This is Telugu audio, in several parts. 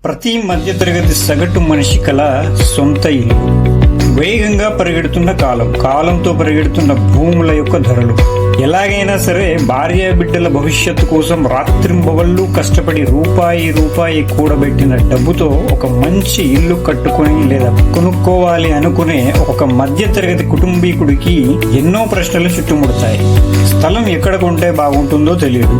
ప్రతి మధ్యతరగతి సగటు మనిషి కల సొంత ఇల్లు. వేగంగా పరిగెడుతున్న కాలంతో పరిగెడుతున్న భూముల యొక్క ధరలు. ఎలాగైనా సరే భార్య బిడ్డల భవిష్యత్తు కోసం రాత్రింబవళ్లు కష్టపడి రూపాయి కూడబెట్టిన డబ్బుతో ఒక మంచి ఇల్లు కట్టుకొని లేదా కొనుక్కోవాలి అనుకునే ఒక మధ్యతరగతి కుటుంబీకుడికి ఎన్నో ప్రశ్నలు చుట్టుముడతాయి. స్థలం ఎక్కడ కొంటే బాగుంటుందో తెలియదు.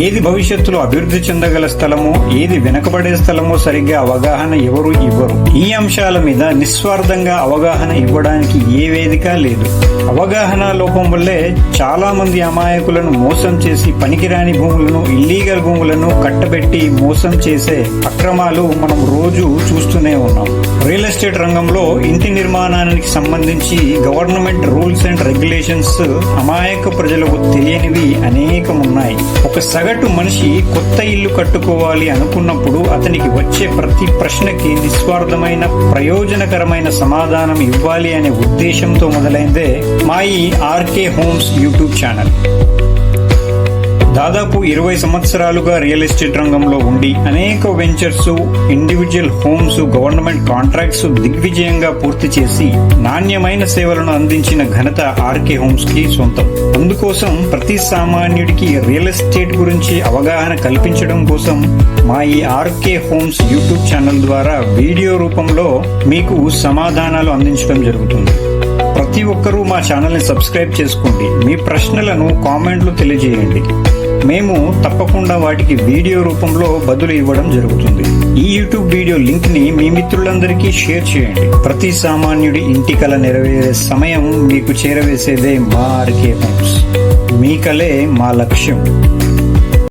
ఏది భవిష్యత్తులో అభివృద్ధి చెందగల స్థలమో, ఏది వెనకబడే స్థలమో సరిగ్గా అవగాహన ఎవరు ఇవ్వరు. ఈ అంశాల మీద నిస్వార్థంగా అవగాహన ఇవ్వడానికి ఏ వేదిక లేదు. అవగాహన లోపం వల్లే చాలా మంది అమాయకులను మోసం చేసి పనికిరాని భూములను, ఇల్లీగల్ భూములను కట్టబెట్టి మోసం చేసే అక్రమాలు మనం రోజు చూస్తూనే ఉన్నాం. రియల్ ఎస్టేట్ రంగంలో ఇంటి నిర్మాణానికి సంబంధించి గవర్నమెంట్ రూల్స్ అండ్ రెగ్యులేషన్స్ అమాయక ప్రజలకు తెలియనివి అనేకం ఉన్నాయి. ఒక సగటు మనిషి కొత్త ఇల్లు కట్టుకోవాలి అనుకున్నప్పుడు అతనికి వచ్చే ప్రతి ప్రశ్నకి నిస్వార్థమైన ప్రయోజనకరమైన సమాధానం ఇవ్వాలి అనే ఉద్దేశంతో మొదలైందే మా ఈ ఆర్కే హోమ్స్ యూట్యూబ్ ఛానల్. దాదాపు 20 సంవత్సరాలుగా రియల్ ఎస్టేట్ రంగంలో ఉండి అనేక ventures, individual homes, government contracts దిగ్విజయంగా పూర్తి చేసి నాణ్యమైన సేవలను అందించిన ఘనత ఆర్కే హోమ్స్ కి సొంతం. అందుకోసం ప్రతి సామాన్యుడికి రియల్ ఎస్టేట్ గురించి అవగాహన కల్పించడం కోసం మా ఈ ఆర్కే హోమ్స్ యూట్యూబ్ ఛానల్ ద్వారా వీడియో రూపంలో మీకు సమాధానాలు అందించడం జరుగుతుంది. ప్రతి ఒక్కరూ మా ఛానల్ ని సబ్స్క్రైబ్ చేసుకోండి. మీ ప్రశ్నలను కామెంట్లు తెలియజేయండి. మేము తప్పకుండా వాటికి వీడియో రూపంలో బదులు ఇవ్వడం జరుగుతుంది. ఈ యూట్యూబ్ వీడియో లింక్ ని మీ మిత్రులందరికీ షేర్ చేయండి. ప్రతి సామాన్యుడి ఇంటి కల నెరవేరే సమయం మీకు చేరవేసేదే మా ఆర్కే హోమ్స్. మీ కలే మా లక్ష్యం.